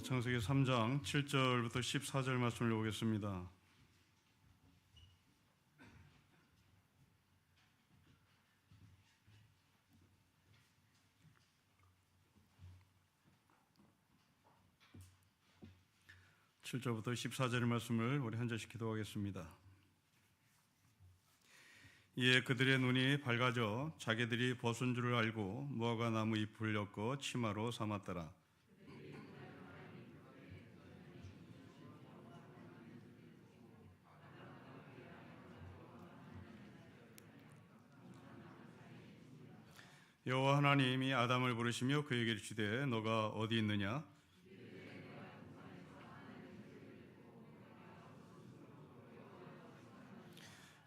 창세기 3장 7절부터 14절 말씀을 보겠습니다. (7절부터) 14절의 말씀을 우리 한 절씩 기도하겠습니다. 이에 그들의 눈이 밝아져 자기들이 벗은 줄을 알고 무화과 나무 잎을 엮어 치마로 삼았더라. 여호와 하나님이 아담을 부르시며 그에게 이르시되 너가 어디 있느냐?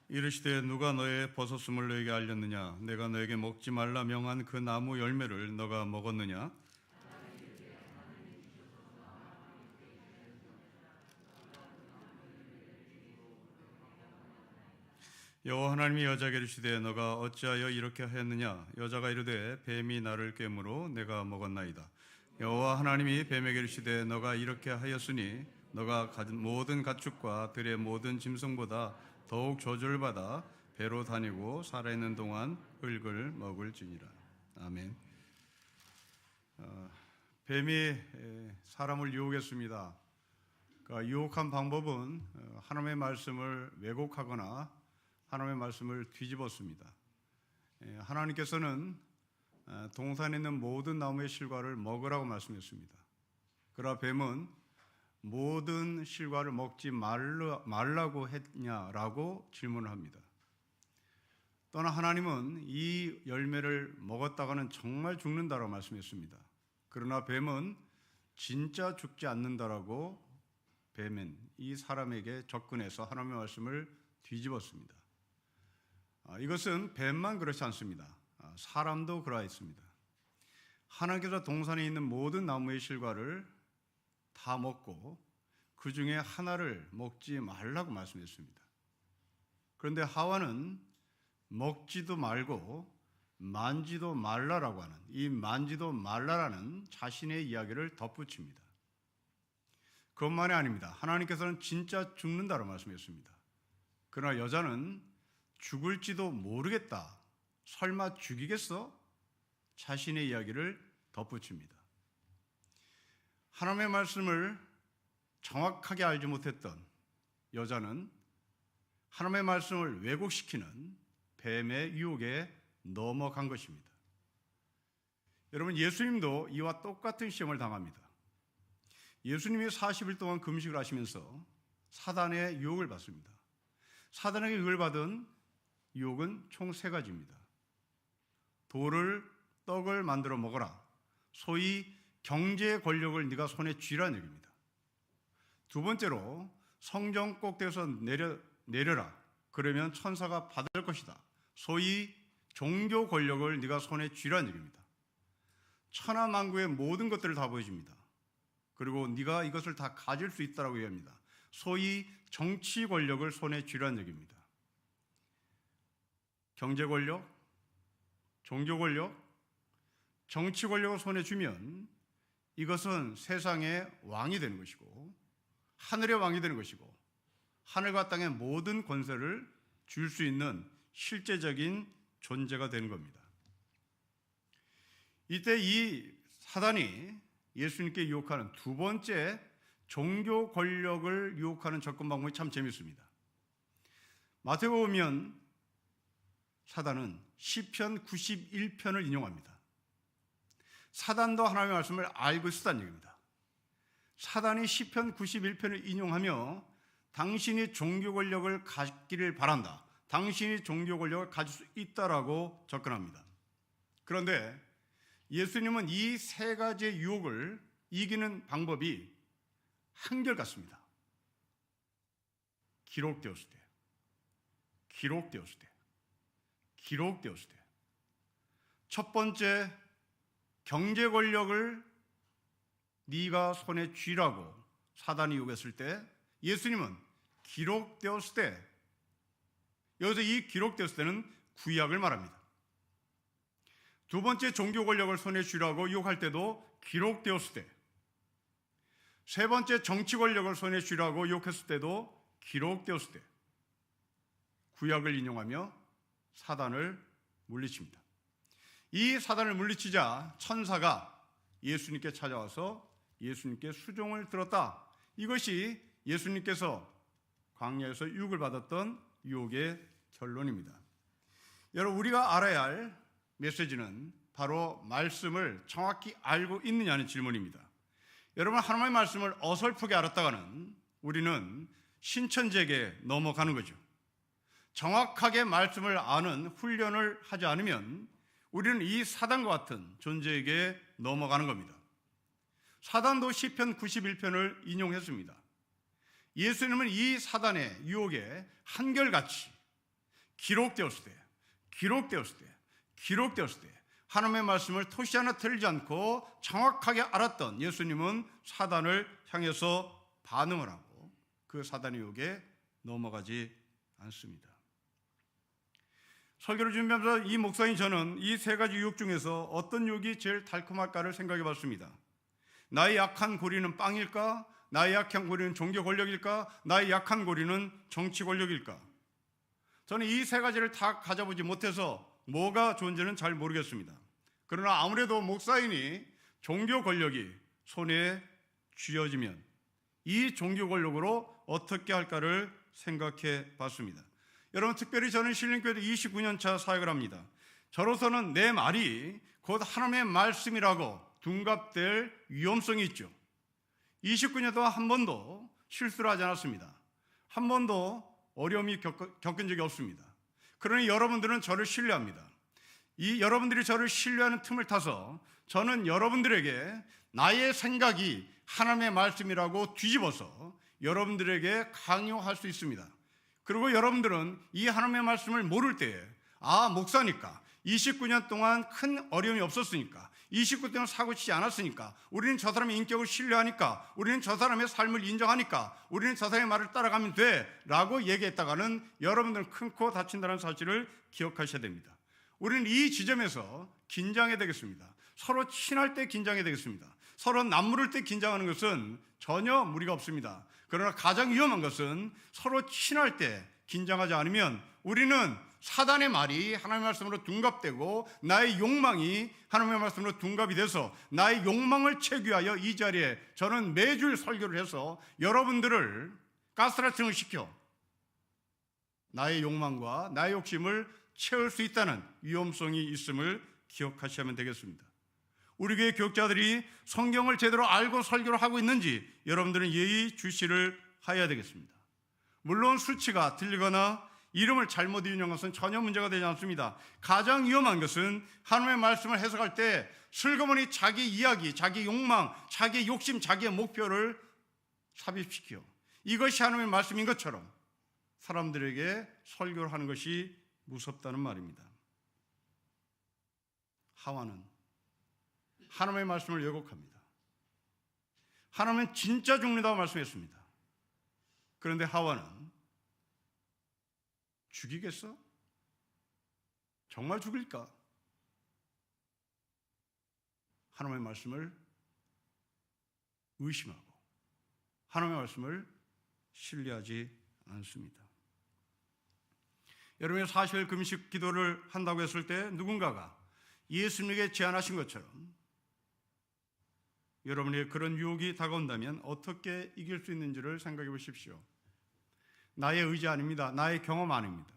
이르시되 누가 너의 벗었음을 너에게 알렸느냐? 내가 너에게 먹지 말라 명한 그 나무 열매를 너가 먹었느냐? 여호와 하나님이 여자에게 이르시되 너가 어찌하여 이렇게 하였느냐? 여자가 이르되 뱀이 나를 꿰므로 내가 먹었나이다. 여호와 하나님이 뱀에게 이르시되 너가 이렇게 하였으니 너가 가진 모든 가축과 들의 모든 짐승보다 더욱 저주를 받아 배로 다니고 살아있는 동안 흙을 먹을지니라. 아멘. 뱀이 사람을 유혹했습니다. 그러니까 유혹한 방법은 하나님의 말씀을 왜곡하거나 하나님의 말씀을 뒤집었습니다. 하나님께서는 동산에 있는 모든 나무의 실과를 먹으라고 말씀했습니다. 그러나 뱀은 모든 실과를 먹지 말라고 했냐라고 질문을 합니다. 또한 하나님은 이 열매를 먹었다가는 정말 죽는다라고 말씀했습니다. 그러나 뱀은 진짜 죽지 않는다라고 뱀은 이 사람에게 접근해서 하나님의 말씀을 뒤집었습니다. 이것은 뱀만 그렇지 않습니다. 사람도 그러했습니다. 하나님께서 동산에 있는 모든 나무의 실과를 다 먹고 그 중에 하나를 먹지 말라고 말씀했습니다. 그런데 하와는 먹지도 말고 만지도 말라라고 하는 이 만지도 말라라는 자신의 이야기를 덧붙입니다. 그것만이 아닙니다. 하나님께서는 진짜 죽는다고 말씀했습니다. 그러나 여자는 죽을지도 모르겠다. 설마 죽이겠어? 자신의 이야기를 덧붙입니다. 하나님의 말씀을 정확하게 알지 못했던 여자는 하나님의 말씀을 왜곡시키는 뱀의 유혹에 넘어간 것입니다. 여러분, 예수님도 이와 똑같은 시험을 당합니다. 예수님이 40일 동안 금식을 하시면서 사단의 유혹을 받습니다. 사단에게 유혹을 받은 유혹은 총 3가지입니다. 돌을 떡을 만들어 먹어라. 소위 경제의 권력을 네가 손에 쥐라는 얘기입니다. 두 번째로 성전 꼭대기에서 내려라. 그러면 천사가 받을 것이다. 소위 종교 권력을 네가 손에 쥐라는 얘기입니다. 천하만국의 모든 것들을 다 보여줍니다. 그리고 네가 이것을 다 가질 수 있다라고 얘기합니다. 소위 정치 권력을 손에 쥐라는 얘기입니다. 경제 권력, 종교 권력, 정치 권력을 손에 쥐면 이것은 세상의 왕이 되는 것이고 하늘의 왕이 되는 것이고 하늘과 땅의 모든 권세를 줄 수 있는 실제적인 존재가 되는 겁니다. 이때 이 사단이 예수님께 유혹하는 두 번째 종교 권력을 유혹하는 접근 방법이 참 재밌습니다. 마태복음 보면 사단은 시편 91편을 인용합니다. 사단도 하나님의 말씀을 알고 있었다는 얘기입니다. 사단이 시편 91편을 인용하며 당신이 종교 권력을 갖기를 바란다. 당신이 종교 권력을 가질 수 있다라고 접근합니다. 그런데 예수님은 이 3가지의 유혹을 이기는 방법이 한결같습니다. 기록되었을 때, 기록되었을 때, 기록되었을 때. 첫 번째, 경제 권력을 네가 손에 쥐라고 사단이 요구했을 때 예수님은 기록되었을 때, 여기서 이 기록되었을 때는 구약을 말합니다. 두 번째 종교 권력을 손에 쥐라고 유혹할 때도 기록되었을 때, 세 번째 정치 권력을 손에 쥐라고 유혹했을 때도 기록되었을 때 구약을 인용하며 사단을 물리칩니다. 이 사단을 물리치자 천사가 예수님께 찾아와서 예수님께 수종을 들었다. 이것이 예수님께서 광야에서 유혹을 받았던 유혹의 결론입니다. 여러분, 우리가 알아야 할 메시지는 바로 말씀을 정확히 알고 있느냐는 질문입니다. 여러분, 하나님의 말씀을 어설프게 알았다가는 우리는 신천지에게 넘어가는 거죠. 정확하게 말씀을 아는 훈련을 하지 않으면 우리는 이 사단과 같은 존재에게 넘어가는 겁니다. 사단도 시편 91편을 인용했습니다. 예수님은 이 사단의 유혹에 한결같이 기록되었을 때 하나님의 말씀을 토시 하나 틀리지 않고 정확하게 알았던 예수님은 사단을 향해서 반응을 하고 그 사단의 유혹에 넘어가지 않습니다. 설교를 준비하면서 이 목사인 저는 이 세 가지 유혹 중에서 어떤 유혹이 제일 달콤할까를 생각해 봤습니다. 나의 약한 고리는 빵일까? 나의 약한 고리는 종교 권력일까? 나의 약한 고리는 정치 권력일까? 저는 이 세 가지를 다 가져보지 못해서 뭐가 좋은지는 잘 모르겠습니다. 그러나 아무래도 목사인이 종교 권력이 손에 쥐어지면 이 종교 권력으로 어떻게 할까를 생각해 봤습니다. 여러분, 특별히 저는 신림교회도 29년 차 사역을 합니다. 저로서는 내 말이 곧 하나님의 말씀이라고 둔갑될 위험성이 있죠. 29년 동안 한 번도 실수를 하지 않았습니다. 한 번도 어려움이 겪은 적이 없습니다. 그러니 여러분들은 저를 신뢰합니다. 이 여러분들이 저를 신뢰하는 틈을 타서 저는 여러분들에게 나의 생각이 하나님의 말씀이라고 뒤집어서 여러분들에게 강요할 수 있습니다. 그리고 여러분들은 이 하나님의 말씀을 모를 때에 목사니까 29년 동안 큰 어려움이 없었으니까 29년 동안 사고치지 않았으니까 우리는 저 사람의 인격을 신뢰하니까 우리는 저 사람의 삶을 인정하니까 우리는 저 사람의 말을 따라가면 돼 라고 얘기했다가는 여러분들은 큰 코 다친다는 사실을 기억하셔야 됩니다. 우리는 이 지점에서 긴장해야 되겠습니다. 서로 친할 때 긴장해야 되겠습니다. 서로 남무를 때 긴장하는 것은 전혀 무리가 없습니다. 그러나 가장 위험한 것은 서로 친할 때 긴장하지 않으면 우리는 사단의 말이 하나님의 말씀으로 둔갑되고 나의 욕망이 하나님의 말씀으로 둔갑이 돼서 나의 욕망을 채취하여 이 자리에 저는 매주 설교를 해서 여러분들을 가스라이팅을 시켜 나의 욕망과 나의 욕심을 채울 수 있다는 위험성이 있음을 기억하시면 되겠습니다. 우리 교회 교육자들이 성경을 제대로 알고 설교를 하고 있는지 여러분들은 예의주시를 해야 되겠습니다. 물론 수치가 틀리거나 이름을 잘못 인용한 것은 전혀 문제가 되지 않습니다. 가장 위험한 것은 하나님의 말씀을 해석할 때 슬그머니 자기 이야기, 자기 욕망, 자기 욕심, 자기의 목표를 삽입시켜 이것이 하나님의 말씀인 것처럼 사람들에게 설교를 하는 것이 무섭다는 말입니다. 하와는 하나님의 말씀을 왜곡합니다. 하나님은 진짜 죽는다고 말씀했습니다. 그런데 하와는 죽이겠어? 정말 죽일까? 하나님의 말씀을 의심하고 하나님의 말씀을 신뢰하지 않습니다. 여러분이 40일 금식 기도를 한다고 했을 때 누군가가 예수님에게 제안하신 것처럼 여러분에게 그런 유혹이 다가온다면 어떻게 이길 수 있는지를 생각해 보십시오. 나의 의지 아닙니다. 나의 경험 아닙니다.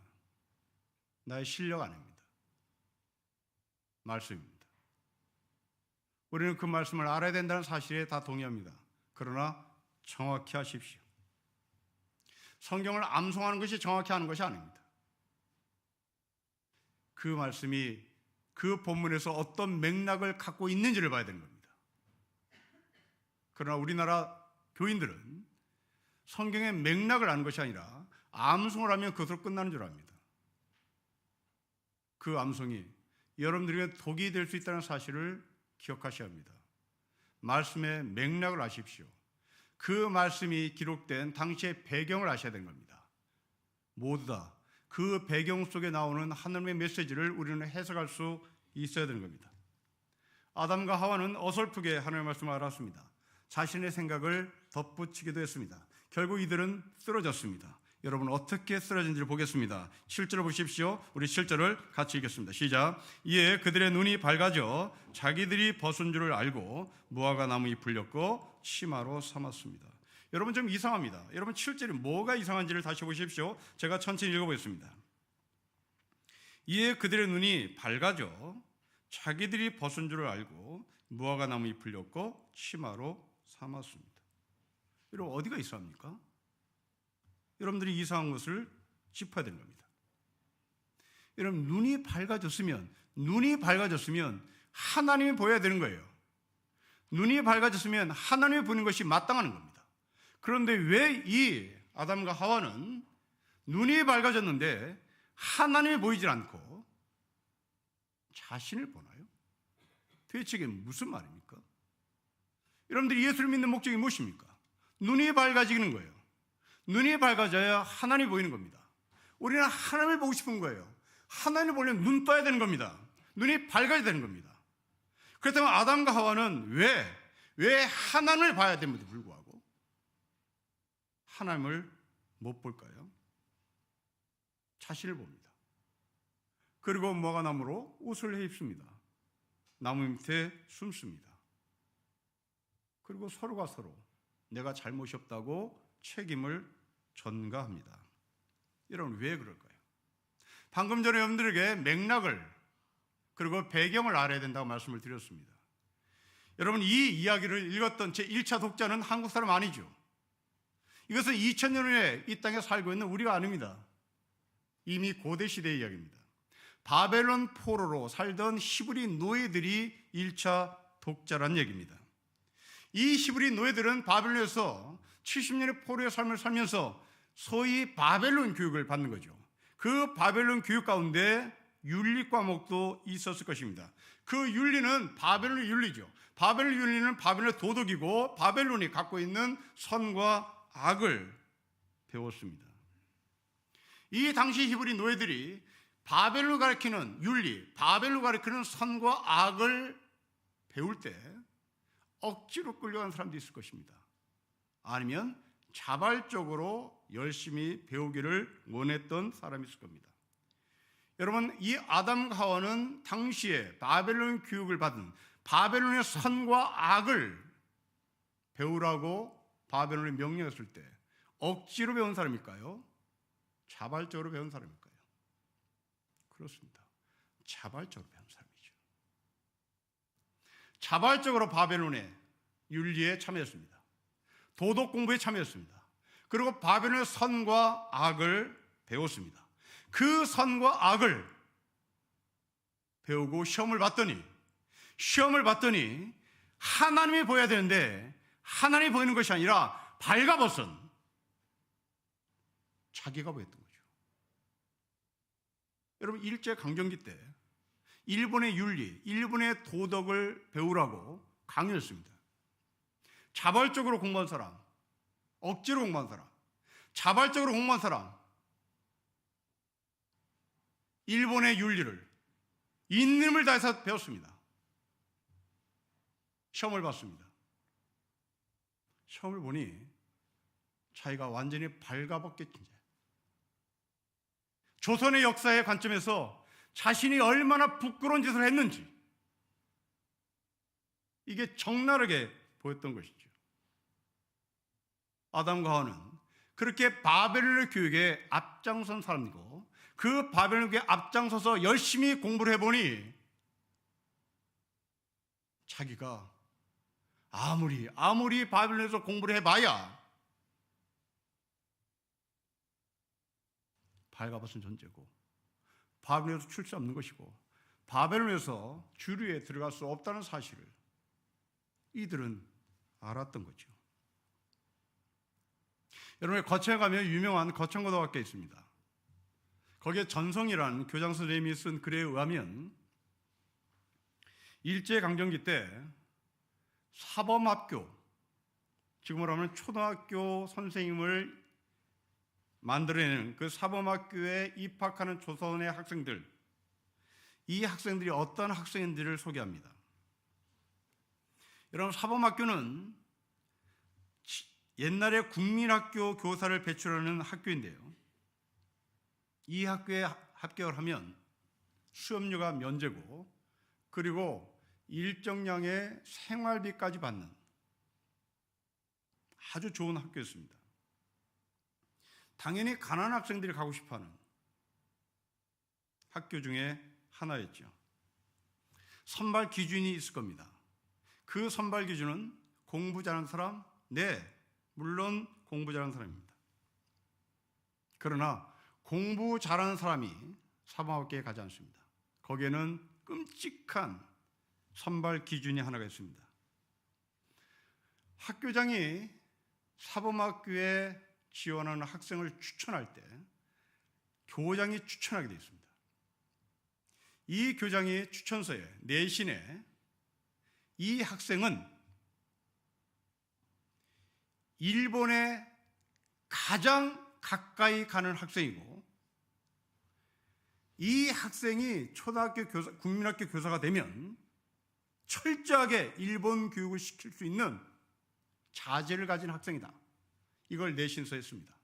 나의 실력 아닙니다. 말씀입니다. 우리는 그 말씀을 알아야 된다는 사실에 다 동의합니다. 그러나 정확히 하십시오. 성경을 암송하는 것이 정확히 하는 것이 아닙니다. 그 말씀이 그 본문에서 어떤 맥락을 갖고 있는지를 봐야 되는 겁니다. 그러나 우리나라 교인들은 성경의 맥락을 아는 것이 아니라 암송을 하면 그것으로 끝나는 줄 압니다. 그 암송이 여러분들에게 독이 될 수 있다는 사실을 기억하셔야 합니다. 말씀의 맥락을 아십시오. 그 말씀이 기록된 당시의 배경을 아셔야 되는 겁니다. 모두 다 그 배경 속에 나오는 하나님의 메시지를 우리는 해석할 수 있어야 되는 겁니다. 아담과 하와는 어설프게 하나님의 말씀을 알았습니다. 자신의 생각을 덧붙이기도 했습니다. 결국 이들은 쓰러졌습니다. 여러분 어떻게 쓰러진지를 보겠습니다. 7절을 보십시오. 우리 7절을 같이 읽겠습니다. 시작. 이에 그들의 눈이 밝아져 자기들이 벗은 줄을 알고 무화과 나무 잎을 엮고 치마로 삼았습니다. 여러분 좀 이상합니다. 여러분 7절이 뭐가 이상한지를 다시 보십시오. 제가 천천히 읽어보겠습니다. 이에 그들의 눈이 밝아져 자기들이 벗은 줄을 알고 무화과 나무 잎을 엮고 치마로 삼았습니다. 여러분 어디가 이상합니까? 여러분들이 이상한 것을 짚어야 되는 겁니다. 여러분 눈이 밝아졌으면 하나님이 보여야 되는 거예요. 눈이 밝아졌으면 하나님이 보는 것이 마땅한 겁니다. 그런데 왜 이 아담과 하와는 눈이 밝아졌는데 하나님이 보이질 않고 자신을 보나요? 도대체 이게 무슨 말입니까? 여러분들이 예수를 믿는 목적이 무엇입니까? 눈이 밝아지는 거예요. 눈이 밝아져야 하나님이 보이는 겁니다. 우리는 하나님을 보고 싶은 거예요. 하나님을 보려면 눈 떠야 되는 겁니다. 눈이 밝아야 되는 겁니다. 그렇다면 아담과 하와는 왜 하나님을 봐야 됨에도 불구하고 하나님을 못 볼까요? 자신을 봅니다. 그리고 무화과 나무로 옷을 해 입습니다. 나무 밑에 숨습니다. 그리고 서로가 서로 내가 잘못이 없다고 책임을 전가합니다. 여러분 왜 그럴까요? 방금 전에 여러분들에게 맥락을 그리고 배경을 알아야 된다고 말씀을 드렸습니다. 여러분 이 이야기를 읽었던 제 1차 독자는 한국 사람 아니죠. 이것은 2000년 후에 이 땅에 살고 있는 우리가 아닙니다. 이미 고대 시대의 이야기입니다. 바벨론 포로로 살던 히브리 노예들이 1차 독자란 얘기입니다. 이 히브리 노예들은 바벨론에서 70년의 포로의 삶을 살면서 소위 바벨론 교육을 받는 거죠. 그 바벨론 교육 가운데 윤리 과목도 있었을 것입니다. 그 윤리는 바벨론의 윤리죠. 바벨론 윤리는 바벨론의 도덕이고 바벨론이 갖고 있는 선과 악을 배웠습니다. 이 당시 히브리 노예들이 바벨론을 가리키는 윤리, 바벨론을 가리키는 선과 악을 배울 때 억지로 끌려간 사람도 있을 것입니다. 아니면 자발적으로 열심히 배우기를 원했던 사람이 있을 겁니다. 여러분 이 아담과 하와는 당시에 바벨론 교육을 받은 바벨론의 선과 악을 배우라고 바벨론이 명령했을 때 억지로 배운 사람일까요? 자발적으로 배운 사람일까요? 그렇습니다. 자발적으로 배운 사람이죠. 자발적으로 바벨론의 윤리에 참여했습니다. 도덕 공부에 참여했습니다. 그리고 바벨론의 선과 악을 배웠습니다. 그 선과 악을 배우고 시험을 봤더니 하나님이 보여야 되는데 하나님이 보이는 것이 아니라 발가벗은 자기가 보였던 거죠. 여러분 일제강점기 때 일본의 윤리, 일본의 도덕을 배우라고 강요했습니다. 자발적으로 공부한 사람, 억지로 공부한 사람, 자발적으로 공부한 사람, 일본의 윤리를 있는 힘을 다해서 배웠습니다. 시험을 봤습니다. 시험을 보니 자기가 완전히 발가벗겼지. 조선의 역사의 관점에서 자신이 얼마나 부끄러운 짓을 했는지 이게 적나라하게 보였던 것이죠. 아담과 하와는 그렇게 바벨론의 교육에 앞장선 사람이고 그 바벨론 교육에 앞장서서 열심히 공부를 해보니 자기가 아무리 바벨론에서 공부를 해봐야 발가벗은 존재고 바벨론에서 출 수 없는 것이고 바벨론에서 주류에 들어갈 수 없다는 사실을 이들은 알았던 거죠. 여러분 거창에 가면 유명한 거창고등학교 있습니다. 거기에 전성이라는 교장 선생님이 쓴 글에 의하면 일제강점기 때 사범학교, 지금으로 하면 초등학교 선생님을 만들어내는 그 사범학교에 입학하는 조선의 학생들, 이 학생들이 어떤 학생인지를 소개합니다. 여러분 사범학교는 옛날에 국민학교 교사를 배출하는 학교인데요. 이 학교에 합격을 하면 수업료가 면제고 그리고 일정량의 생활비까지 받는 아주 좋은 학교였습니다. 당연히 가난한 학생들이 가고 싶어하는 학교 중에 하나였죠. 선발 기준이 있을 겁니다. 그 선발 기준은 공부 잘하는 사람? 네, 물론 공부 잘하는 사람입니다. 그러나 공부 잘하는 사람이 사범학교에 가지 않습니다. 거기에는 끔찍한 선발 기준이 하나가 있습니다. 학교장이 사범학교에 지원하는 학생을 추천할 때 교장이 추천하게 되어 있습니다. 이 교장의 추천서에 내신에 이 학생은 일본에 가장 가까이 가는 학생이고 이 학생이 초등학교 교사, 국민학교 교사가 되면 철저하게 일본 교육을 시킬 수 있는 자질을 가진 학생이다. 이걸 내신서에 씁니다.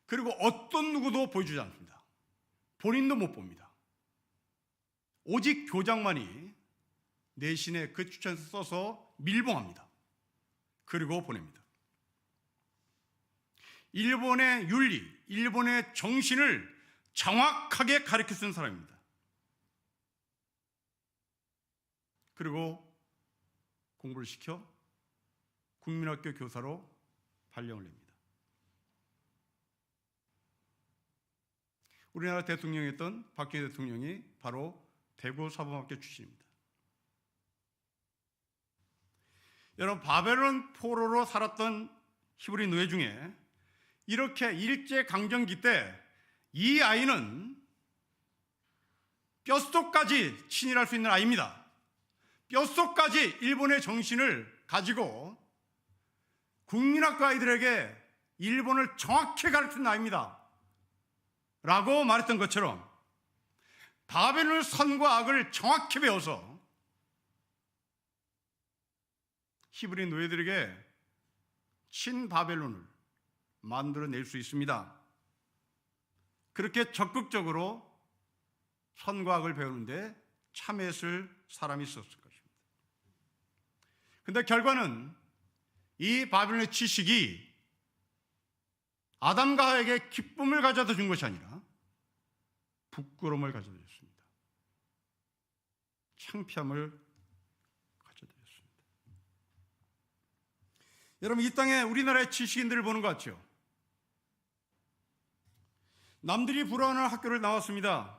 그리고 어떤 누구도 보여주지 않습니다. 본인도 못 봅니다. 오직 교장만이 내신에 그 추천서 써서 밀봉합니다. 그리고 보냅니다. 일본의 윤리, 일본의 정신을 정확하게 가르쳐 쓴 사람입니다. 그리고 공부를 시켜 국민학교 교사로 발령을 냅니다. 우리나라 대통령이었던 박정희 대통령이 바로 대구 사범학교 출신입니다. 여러분, 바벨론 포로로 살았던 히브리 노예 중에 이렇게 일제강점기 때 이 아이는 뼛속까지 친일할 수 있는 아이입니다. 뼛속까지 일본의 정신을 가지고 국민학교 아이들에게 일본을 정확히 가르치는 아이입니다. 라고 말했던 것처럼 바벨론의 선과 악을 정확히 배워서 히브리 노예들에게 친바벨론을 만들어낼 수 있습니다. 그렇게 적극적으로 선과 악을 배우는데 참여했을 사람이 있었을 것입니다. 그런데 결과는 이 바벨론의 지식이 아담과 하와에게 기쁨을 가져다 준 것이 아니라 부끄러움을 가져다 줬습니다. 창피함을 가져다 줬습니다. 여러분, 이 땅에 우리나라의 지식인들을 보는 것 같죠? 남들이 부러워하는 학교를 나왔습니다.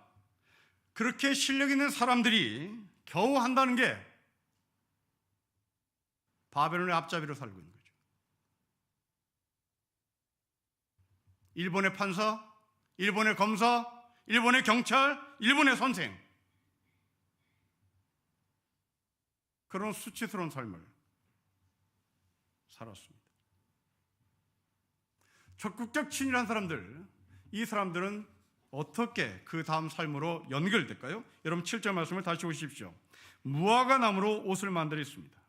그렇게 실력 있는 사람들이 겨우 한다는 게 바벨론의 앞잡이로 살고 있는 거죠. 일본의 판사, 일본의 검사, 일본의 경찰, 일본의 선생, 그런 수치스러운 삶을 살았습니다. 적극적 친일한 사람들, 이 사람들은 어떻게 그 다음 삶으로 연결될까요? 여러분 7절 말씀을 다시 보십시오. 무화과 나무로 옷을 만들었습니다.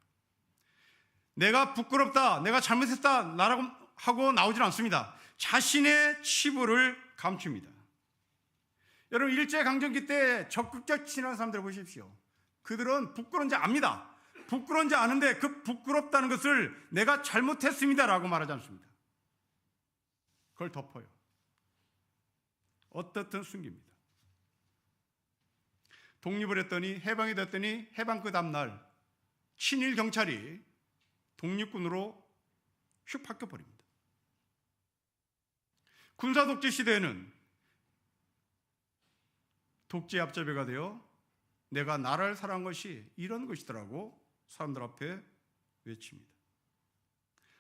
내가 부끄럽다, 내가 잘못했다 나라고 하고 나오질 않습니다. 자신의 치부를 감춥니다. 여러분, 일제강점기 때 적극적 친일한 사람들 보십시오. 그들은 부끄러운지 압니다. 부끄러운지 아는데 그 부끄럽다는 것을 내가 잘못했습니다라고 말하지 않습니다. 그걸 덮어요. 어떻든 숨깁니다. 독립을 했더니, 해방이 됐더니 해방 그 다음날 친일 경찰이 독립군으로 휙 바뀌어버립니다. 군사독재 시대에는 독재의 앞잡이가 되어 내가 나라를 사랑한 것이 이런 것이더라고 사람들 앞에 외칩니다.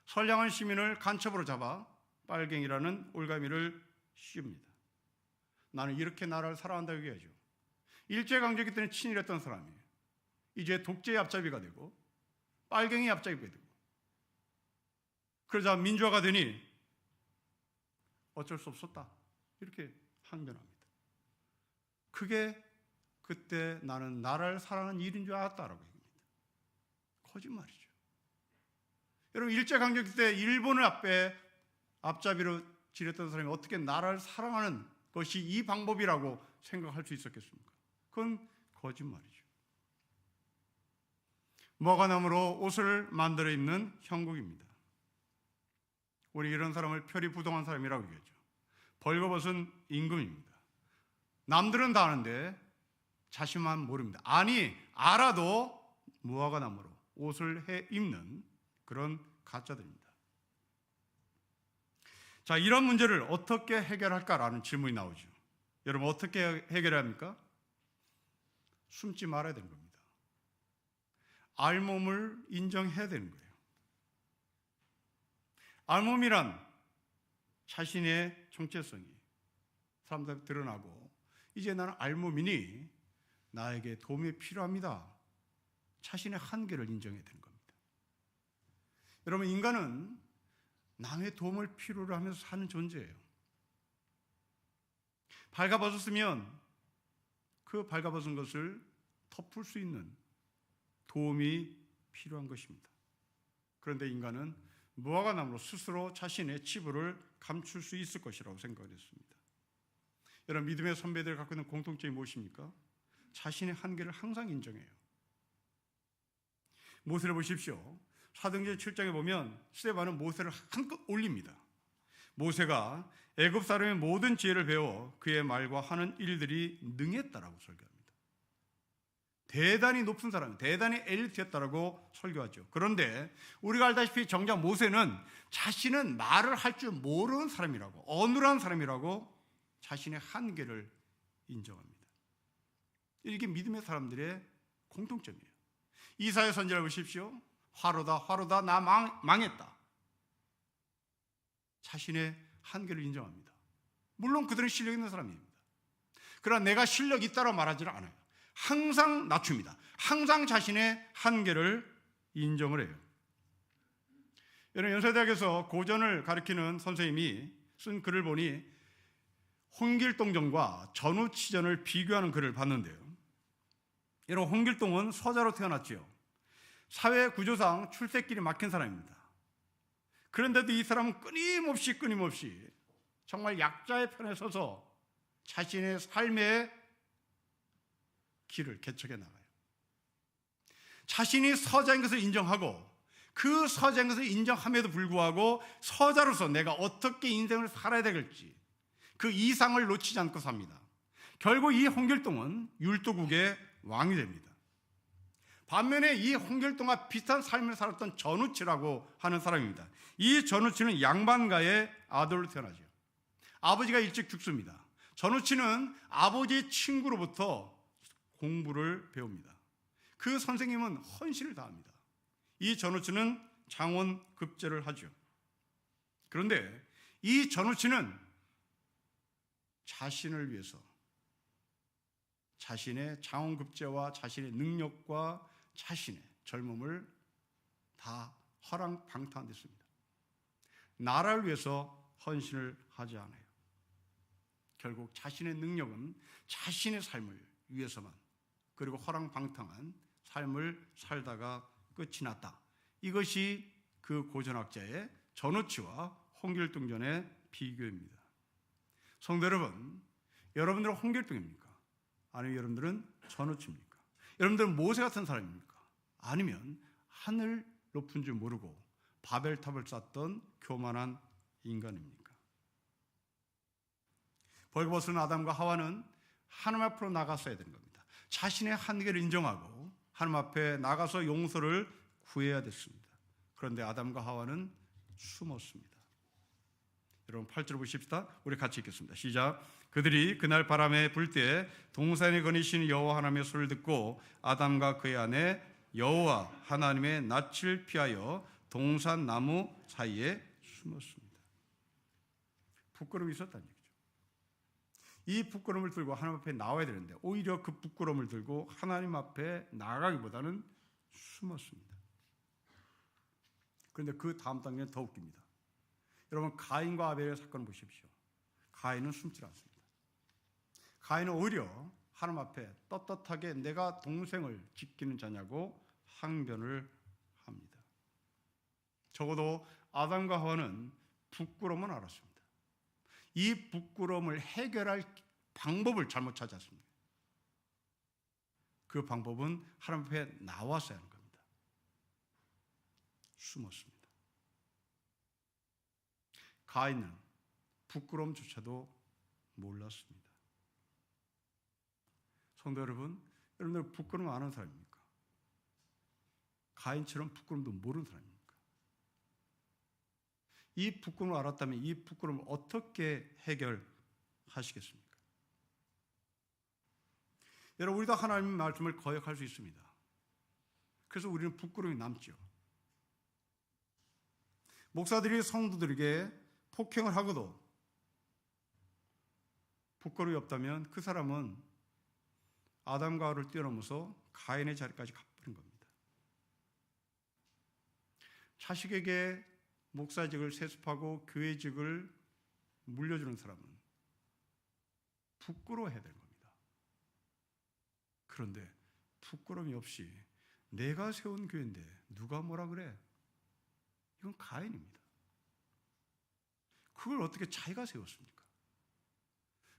선량한 시민을 간첩으로 잡아 빨갱이라는 올가미를 씌웁니다. 나는 이렇게 나라를 사랑한다고 얘기하죠. 일제강점기 때는 친일했던 사람이 이제 독재의 앞잡이가 되고 빨갱이의 앞잡이가 되고, 그러자 민주화가 되니 어쩔 수 없었다 이렇게 항변합니다. 그게 그때 나는 나라를 사랑하는 일인 줄 알았다라고 얘기합니다. 거짓말이죠. 여러분, 일제강점기 때 일본을 앞잡이로 지냈던 사람이 어떻게 나라를 사랑하는 것이 이 방법이라고 생각할 수 있었겠습니까? 그건 거짓말이죠. 무화과나무로 옷을 만들어 입는 형국입니다. 우리 이런 사람을 표리부동한 사람이라고 얘기하죠. 벌거벗은 임금입니다. 남들은 다 아는데 자신만 모릅니다. 아니, 알아도 무화과나무로 옷을 해 입는 그런 가짜들입니다. 자, 이런 문제를 어떻게 해결할까라는 질문이 나오죠. 여러분, 어떻게 해결해야 합니까? 숨지 말아야 되는 겁니다. 알몸을 인정해야 되는 거예요. 알몸이란 자신의 정체성이 사람들한테 드러나고, 이제 나는 알몸이니 나에게 도움이 필요합니다. 자신의 한계를 인정해야 되는 겁니다. 여러분, 인간은 남의 도움을 필요로 하면서 사는 존재예요. 발가벗었으면 그 발가벗은 것을 덮을 수 있는 도움이 필요한 것입니다. 그런데 인간은 무화과나무로 스스로 자신의 치부를 감출 수 있을 것이라고 생각했습니다. 여러분, 믿음의 선배들이 갖고 있는 공통점이 무엇입니까? 자신의 한계를 항상 인정해요. 모세를 보십시오. 사도행전 7장에 보면 스데반은 모세를 한껏 올립니다. 모세가 애굽 사람의 모든 지혜를 배워 그의 말과 하는 일들이 능했다라고 설교합니다. 대단히 높은 사람, 대단히 엘리트였다라고 설교하죠. 그런데 우리가 알다시피 정작 모세는 자신은 말을 할 줄 모르는 사람이라고, 어눌한 사람이라고 자신의 한계를 인정합니다. 이게 믿음의 사람들의 공통점이에요. 이사야 선지자를 보십시오. 화로다 나 망했다. 자신의 한계를 인정합니다. 물론 그들은 실력 있는 사람입니다. 그러나 내가 실력 있다고 말하지는 않아요. 항상 낮춥니다. 항상 자신의 한계를 인정을 해요. 여러분, 연세대학에서 고전을 가르치는 선생님이 쓴 글을 보니 홍길동전과 전우치전을 비교하는 글을 봤는데요. 여러분, 홍길동은 서자로 태어났지요. 사회 구조상 출세길이 막힌 사람입니다. 그런데도 이 사람은 끊임없이 정말 약자의 편에 서서 자신의 삶의 길을 개척해 나가요. 자신이 서자인 것을 인정하고, 그 서자인 것을 인정함에도 불구하고 서자로서 내가 어떻게 인생을 살아야 될지 그 이상을 놓치지 않고 삽니다. 결국 이 홍길동은 율도국의 왕이 됩니다. 반면에 이 홍길동과 비슷한 삶을 살았던 전우치라고 하는 사람입니다. 이 전우치는 양반가의 아들로 태어나죠. 아버지가 일찍 죽습니다. 전우치는 아버지의 친구로부터 공부를 배웁니다. 그 선생님은 헌신을 다합니다. 이 전우치는 장원급제를 하죠. 그런데 이 전우치는 자신을 위해서 자신의 장원급제와 자신의 능력과 자신의 젊음을 다 허랑방탕했습니다. 나라를 위해서 헌신을 하지 않아요. 결국 자신의 능력은 자신의 삶을 위해서만, 그리고 허랑방탕한 삶을 살다가 끝이 났다. 이것이 그 고전학자의 전우치와 홍길동전의 비교입니다. 성도 여러분, 여러분들은 홍길동입니까? 아니면 여러분들은 전우치입니까? 여러분들은 모세 같은 사람입니까? 아니면 하늘 높은 줄 모르고 바벨탑을 쌓던 교만한 인간입니까? 벌거벗은 아담과 하와는 하나님 앞으로 나갔어야 되는 겁니다. 자신의 한계를 인정하고 하나님 앞에 나가서 용서를 구해야 됐습니다. 그런데 아담과 하와는 숨었습니다. 여러분, 8절 보십시다. 우리 같이 읽겠습니다. 시작. 그들이 그날 바람에 불 때 동산에 거니신 여호와 하나님의 소리를 듣고 아담과 그의 아내 여호와 하나님의 낯을 피하여 동산 나무 사이에 숨었습니다. 부끄러움이 있었다는 얘기죠. 이 부끄러움을 들고 하나님 앞에 나와야 되는데 오히려 그 부끄러움을 들고 하나님 앞에 나가기보다는 숨었습니다. 그런데 그 다음 단계는 더 웃깁니다. 여러분, 가인과 아벨의 사건을 보십시오. 가인은 숨지 않습니다. 가인은 오히려 하나님 앞에 떳떳하게 내가 동생을 지키는 자냐고 항변을 합니다. 적어도 아담과 하와는 부끄러움은 알았습니다. 이 부끄러움을 해결할 방법을 잘못 찾았습니다. 그 방법은 하나님 앞에 나와서 하는 겁니다. 숨었습니다. 가인은 부끄러움조차도 몰랐습니다. 성도 여러분, 여러분들 부끄러움 아는 사람입니까? 가인처럼 부끄러움도 모르는 사람입니까? 이 부끄러움을 알았다면 이 부끄러움을 어떻게 해결하시겠습니까? 여러분, 우리도 하나님의 말씀을 거역할 수 있습니다. 그래서 우리는 부끄러움이 남죠. 목사들이 성도들에게 폭행을 하고도 부끄러움이 없다면 그 사람은 아담과 하와를 뛰어넘어서 가인의 자리까지 가버린 겁니다. 자식에게 목사직을 세습하고 교회직을 물려주는 사람은 부끄러워해야 되는 겁니다. 그런데 부끄러움이 없이 내가 세운 교회인데 누가 뭐라 그래? 이건 가인입니다. 그걸 어떻게 자기가 세웠습니까?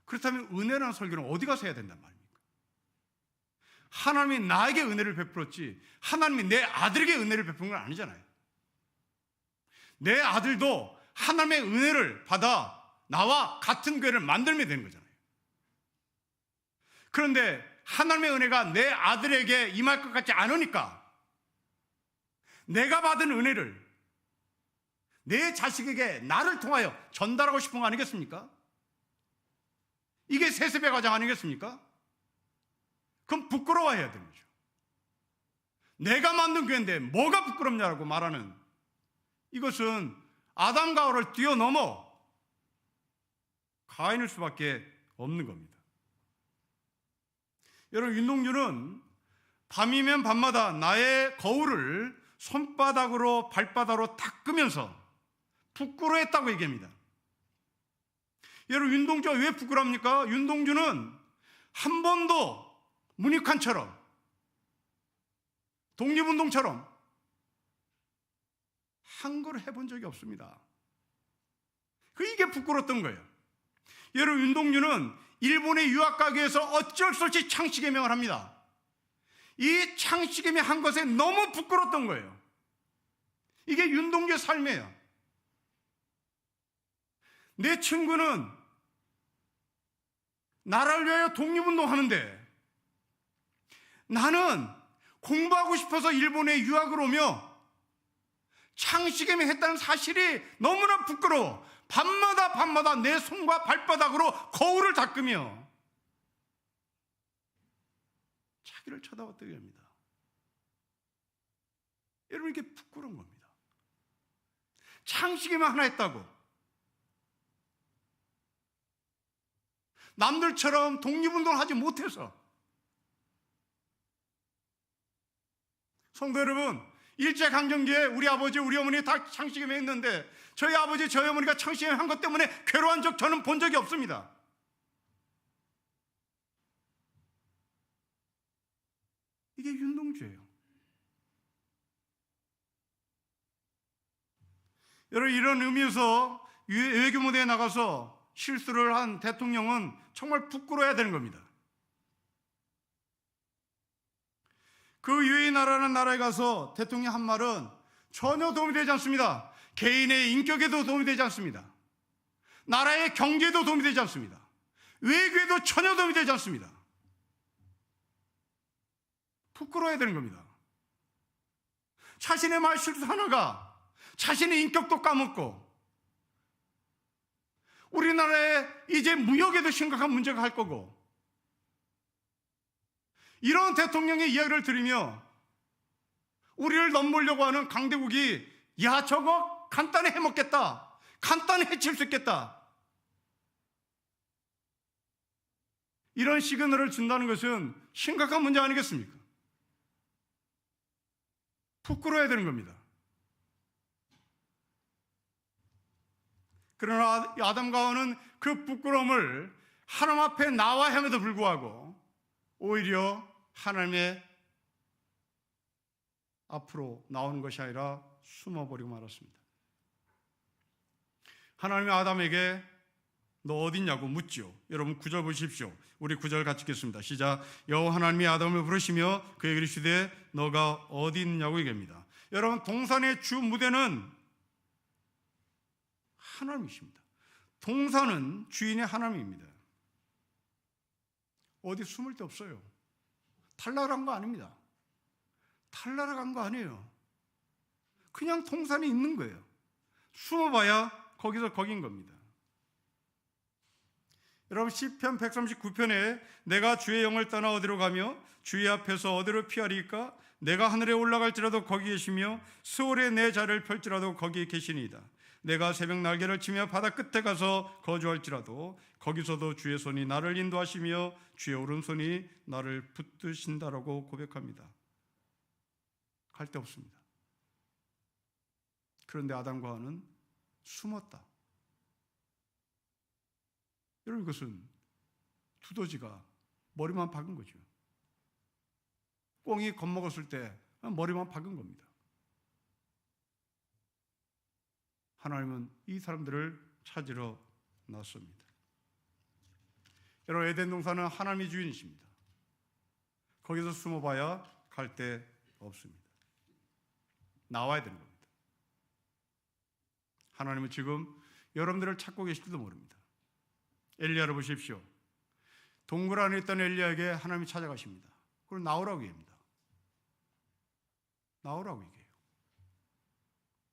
그렇다면 은혜라는 설교는 어디 가서 해야 된단 말입니까? 하나님이 나에게 은혜를 베풀었지 하나님이 내 아들에게 은혜를 베푸는 건 아니잖아요. 내 아들도 하나님의 은혜를 받아 나와 같은 교회를 만들면 되는 거잖아요. 그런데 하나님의 은혜가 내 아들에게 임할 것 같지 않으니까 내가 받은 은혜를 내 자식에게 나를 통하여 전달하고 싶은 거 아니겠습니까? 이게 세습의 과정 아니겠습니까? 그럼 부끄러워해야 되는 거죠. 내가 만든 교회인데 뭐가 부끄럽냐고 말하는 이것은 아담과 하와를 뛰어넘어 가인일 수밖에 없는 겁니다. 여러분, 윤동주는 밤이면 밤마다 나의 거울을 손바닥으로 발바닥으로 닦으면서 부끄러워했다고 얘기합니다. 여러분, 윤동주가 왜 부끄럽습니까? 윤동주는 한 번도 문익환처럼 독립운동처럼 한 걸 해본 적이 없습니다. 이게 부끄러웠던 거예요. 여러분, 윤동주는 일본의 유학 가기 위해서 어쩔 수 없이 창씨개명을 합니다. 이 창씨개명 한 것에 너무 부끄러웠던 거예요. 이게 윤동주의 삶이에요. 내 친구는 나라를 위하여 독립운동하는데 나는 공부하고 싶어서 일본에 유학을 오며 창씨개명 했다는 사실이 너무나 부끄러워 밤마다 내 손과 발바닥으로 거울을 닦으며 자기를 쳐다봤다고 합니다. 여러분, 이게 부끄러운 겁니다. 창씨개명 하나 했다고 남들처럼 독립운동을 하지 못해서. 성도 여러분, 일제강점기에 우리 아버지 우리 어머니 다 창씨개명 했는데 저희 아버지 저희 어머니가 창씨개명 한 것 때문에 괴로운 적 저는 본 적이 없습니다. 이게 윤동주예요. 여러분, 이런 의미에서 외교 무대에 나가서 실수를 한 대통령은 정말 부끄러워야 되는 겁니다. 그 유엔나라는 나라에 가서 대통령이 한 말은 전혀 도움이 되지 않습니다. 개인의 인격에도 도움이 되지 않습니다. 나라의 경제에도 도움이 되지 않습니다. 외교에도 전혀 도움이 되지 않습니다. 부끄러워야 되는 겁니다. 자신의 말 실수 하나가 자신의 인격도 까먹고 우리나라에 이제 무역에도 심각한 문제가 할 거고 이런 대통령의 이야기를 들으며 우리를 넘보려고 하는 강대국이 야 저거 간단히 해먹겠다, 간단히 해칠 수 있겠다, 이런 시그널을 준다는 것은 심각한 문제 아니겠습니까? 부끄러워야 되는 겁니다. 그러나 아담과 하와는 그 부끄러움을 하나님 앞에 나와 함에도 불구하고 오히려 하나님의 앞으로 나오는 것이 아니라 숨어버리고 말았습니다. 하나님이 아담에게 너 어딨냐고 묻지요. 여러분 9절 보십시오. 우리 9절 같이 읽겠습니다. 시작. 여호와 하나님이 아담을 부르시며 그에게 이르시되 너가 어디 있느냐고 얘기합니다. 여러분 동산의 주 무대는 하나님이십니다. 동산은 주인의 하나님입니다. 어디 숨을 데 없어요. 탈락한 거 아닙니다. 탈락한 거 아니에요. 그냥 동산에 있는 거예요. 숨어봐야 거기서 거긴 겁니다. 여러분 시편 139편에 내가 주의 영을 떠나 어디로 가며 주의 앞에서 어디로 피하리까? 내가 하늘에 올라갈지라도 거기 계시며 스올에 내 자리를 펼지라도 거기에 계시니이다. 내가 새벽 날개를 치며 바다 끝에 가서 거주할지라도 거기서도 주의 손이 나를 인도하시며 주의 오른손이 나를 붙드신다라고 고백합니다. 갈 데 없습니다. 그런데 아담과 하와는 숨었다. 여러분 이것은 두더지가 머리만 박은 거죠. 꽁이 겁먹었을 때 머리만 박은 겁니다. 하나님은 이 사람들을 찾으러 나섭니다. 여러분 에덴 동산은 하나님이 주인이십니다. 거기서 숨어봐야 갈 데 없습니다. 나와야 되는 겁니다. 하나님은 지금 여러분들을 찾고 계실지도 모릅니다. 엘리야를 보십시오. 동굴 안에 있던 엘리야에게 하나님이 찾아가십니다. 그걸 나오라고 얘기합니다. 나오라고 얘기해요.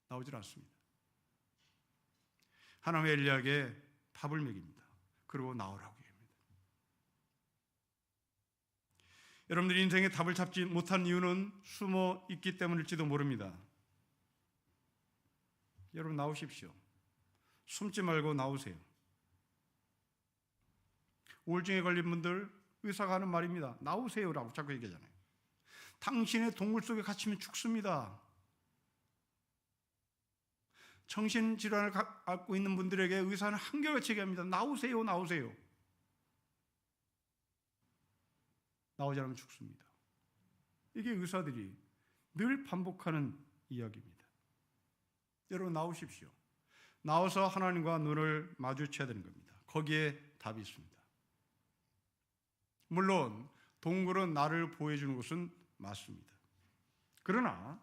나오질 않습니다. 하나님의 엘리야에게 밥을 먹입니다. 그리고 나오라고 얘기합니다. 여러분들이 인생에 답을 찾지 못한 이유는 숨어 있기 때문일지도 모릅니다. 여러분 나오십시오. 숨지 말고 나오세요. 우울증에 걸린 분들 의사가 하는 말입니다. 나오세요라고 자꾸 얘기하잖아요. 당신의 동굴 속에 갇히면 죽습니다. 정신질환을 갖고 있는 분들에게 의사는 한결같이 얘기합니다. 나오세요, 나오세요. 나오지 않으면 죽습니다. 이게 의사들이 늘 반복하는 이야기입니다. 여러분 나오십시오. 나와서 하나님과 눈을 마주쳐야 되는 겁니다. 거기에 답이 있습니다. 물론 동굴은 나를 보여주는 것은 맞습니다. 그러나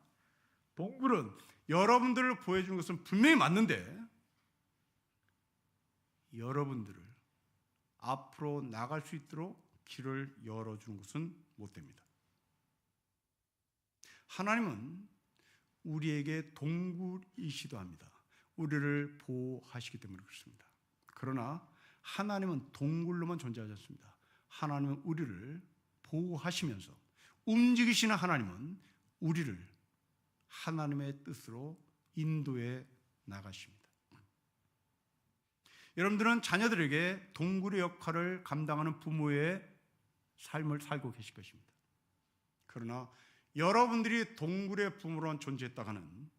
동굴은 여러분들을 보여주는 것은 분명히 맞는데 여러분들을 앞으로 나갈 수 있도록 길을 열어주는 것은 못 됩니다. 하나님은 우리에게 동굴이시도 합니다. 우리를 보호하시기 때문에 그렇습니다. 그러나 하나님은 동굴로만 존재하지 않습니다. 하나님은 우리를 보호하시면서 움직이시는 하나님은 우리를 하나님의 뜻으로 인도해 나가십니다. 여러분들은 자녀들에게 동굴의 역할을 감당하는 부모의 삶을 살고 계실 것입니다. 그러나 여러분들이 동굴의 부모로 존재했다가 하는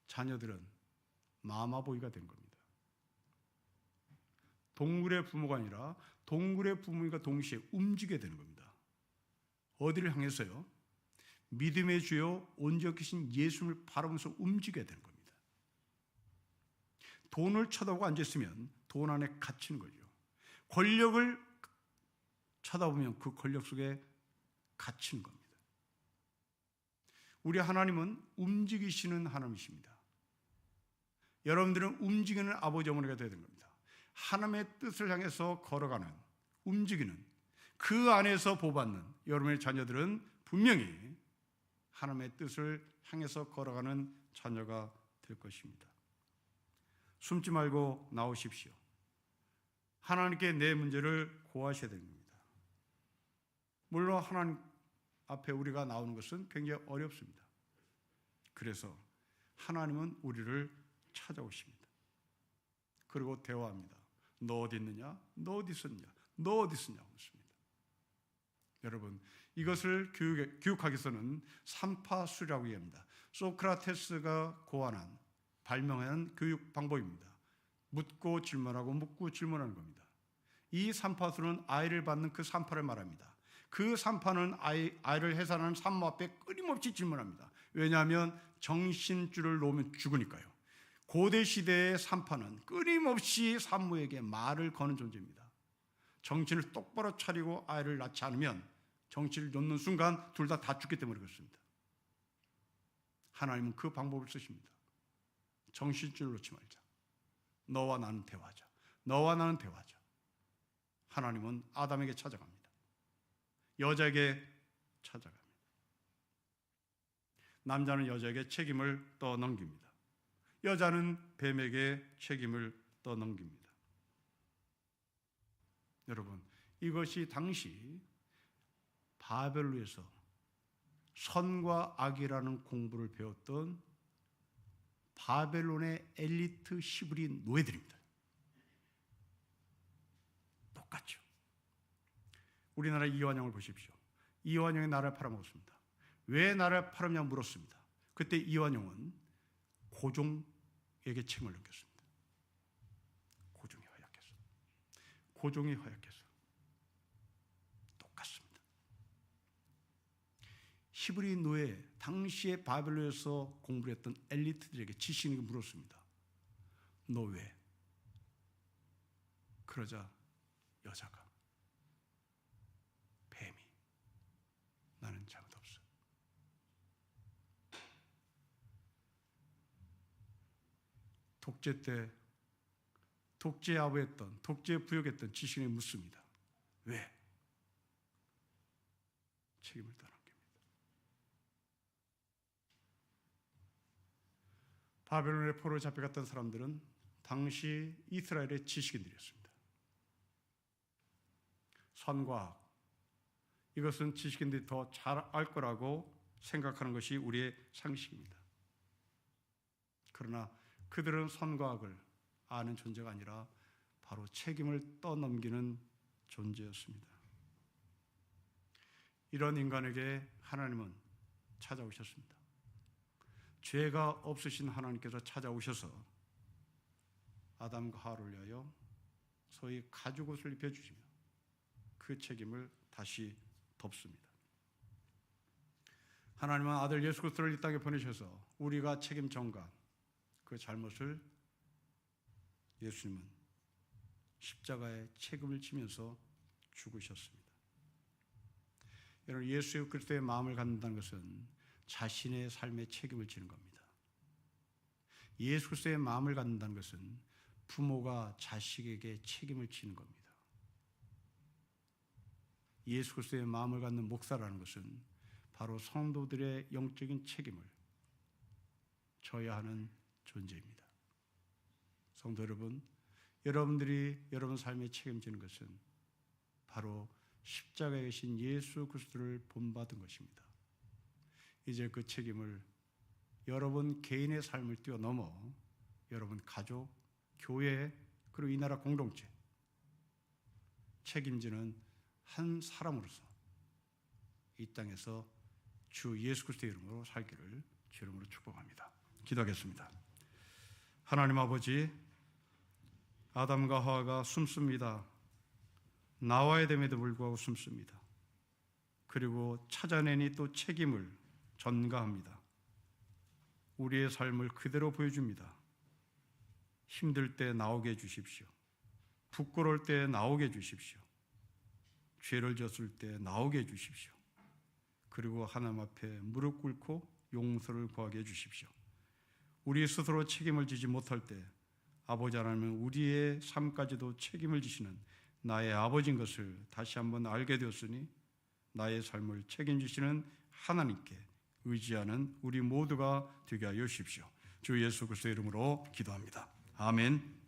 자녀들은 마마보이가 된 겁니다. 동굴의 부모가 아니라 동굴의 부모가 동시에 움직여야 되는 겁니다. 어디를 향해서요? 믿음의 주요 온전히 계신 예수님을 바라보면서 움직여야 되는 겁니다. 돈을 쳐다보고 앉아있으면 돈 안에 갇히는 거죠. 권력을 쳐다보면 그 권력 속에 갇히는 겁니다. 우리 하나님은 움직이시는 하나님이십니다. 여러분들은 움직이는 아버지 어머니가 되어야 되는 겁니다. 하나님의 뜻을 향해서 걸어가는, 움직이는, 그 안에서 보호받는 여러분의 자녀들은 분명히 하나님의 뜻을 향해서 걸어가는 자녀가 될 것입니다. 숨지 말고 나오십시오. 하나님께 내 문제를 고하셔야 됩니다. 물론 하나님 앞에 우리가 나오는 것은 굉장히 어렵습니다. 그래서 하나님은 우리를 찾아오십니다. 그리고 대화합니다. 너 어디 있느냐? 너 어디 있었냐? 너 어디 있었냐고 묻습니다. 여러분 이것을 교육하기 위해서는 삼파수라고 얘기합니다. 소크라테스가 고안한 발명한 교육 방법입니다. 묻고 질문하고 묻고 질문하는 겁니다. 이 삼파수는 아이를 받는 그 삼파를 말합니다. 그 삼파는 아이를 해산하는 산모 앞에 끊임없이 질문합니다. 왜냐하면 정신줄을 놓으면 죽으니까요. 고대 시대의 산파는 끊임없이 산모에게 말을 거는 존재입니다. 정신을 똑바로 차리고 아이를 낳지 않으면 정신을 놓는 순간 둘 다 죽기 때문에 그렇습니다. 하나님은 그 방법을 쓰십니다. 정신줄을 놓지 말자. 너와 나는 대화하자. 너와 나는 대화하자. 하나님은 아담에게 찾아갑니다. 여자에게 찾아갑니다. 남자는 여자에게 책임을 떠넘깁니다. 여자는 뱀에게 책임을 떠넘깁니다. 여러분, 이것이 당시 바벨론에서 선과 악이라는 공부를 배웠던 바벨론의 엘리트 시브리 노예들입니다. 똑같죠. 우리나라 이완용을 보십시오. 이완용이 나라를 팔아먹었습니다. 왜 나라를 팔았냐 물었습니다. 그때 이완용은 고종에게 책임을 넘겼습니다. 고종이 허약해서. 고종이 허약해서. 똑같습니다. 히브리 노예, 당시에 바벨론에서 공부를 했던 엘리트들에게 지식인에게 물었습니다. 너 왜? 그러자 여자가 뱀이 나는 잘못 없어. 독재 때 독재 아부했던 독재 부역했던 지식인에게 묻습니다. 왜? 책임을 떠넘깁니다. 바벨론의 포로에 잡혀갔던 사람들은 당시 이스라엘의 지식인들이었습니다. 선과 악, 이것은 지식인들이 더 잘 알 거라고 생각하는 것이 우리의 상식입니다. 그러나 그들은 선과 악을 아는 존재가 아니라 바로 책임을 떠넘기는 존재였습니다. 이런 인간에게 하나님은 찾아오셨습니다. 죄가 없으신 하나님께서 찾아오셔서 아담과 하와를 위하여 소위 가죽옷을 입혀주시며 그 책임을 다시 덮습니다. 하나님은 아들 예수 그리스도를 이 땅에 보내셔서 우리가 책임 전가 그 잘못을 예수님은 십자가에 책임을 지면서 죽으셨습니다. 여러분, 예수 그리스도의 마음을 갖는다는 것은 자신의 삶에 책임을 지는 겁니다. 예수 그리스도의 마음을 갖는다는 것은 부모가 자식에게 책임을 지는 겁니다. 예수 그리스도의 마음을 갖는 목사라는 것은 바로 성도들의 영적인 책임을 져야 하는 존재입니다. 성도 여러분, 여러분들이 여러분 삶에 책임지는 것은 바로 십자가에 계신 예수 그리스도를 본받은 것입니다. 이제 그 책임을 여러분 개인의 삶을 뛰어넘어 여러분 가족, 교회, 그리고 이 나라 공동체 책임지는 한 사람으로서 이 땅에서 주 예수 그리스도의 이름으로 살기를 주 이름으로 축복합니다. 기도하겠습니다. 하나님 아버지, 아담과 하와가 숨습니다. 나와야 됨에도 불구하고 숨습니다. 그리고 찾아내니 또 책임을 전가합니다. 우리의 삶을 그대로 보여줍니다. 힘들 때 나오게 해주십시오. 부끄러울 때 나오게 해주십시오. 죄를 졌을 때 나오게 해주십시오. 그리고 하나님 앞에 무릎 꿇고 용서를 구하게 해주십시오. 우리 스스로 책임을 지지 못할 때 아버지 하나님은 우리의 삶까지도 책임을 지시는 나의 아버지인 것을 다시 한번 알게 되었으니 나의 삶을 책임지시는 하나님께 의지하는 우리 모두가 되게 하여 주십시오. 주 예수 그리스도의 이름으로 기도합니다. 아멘.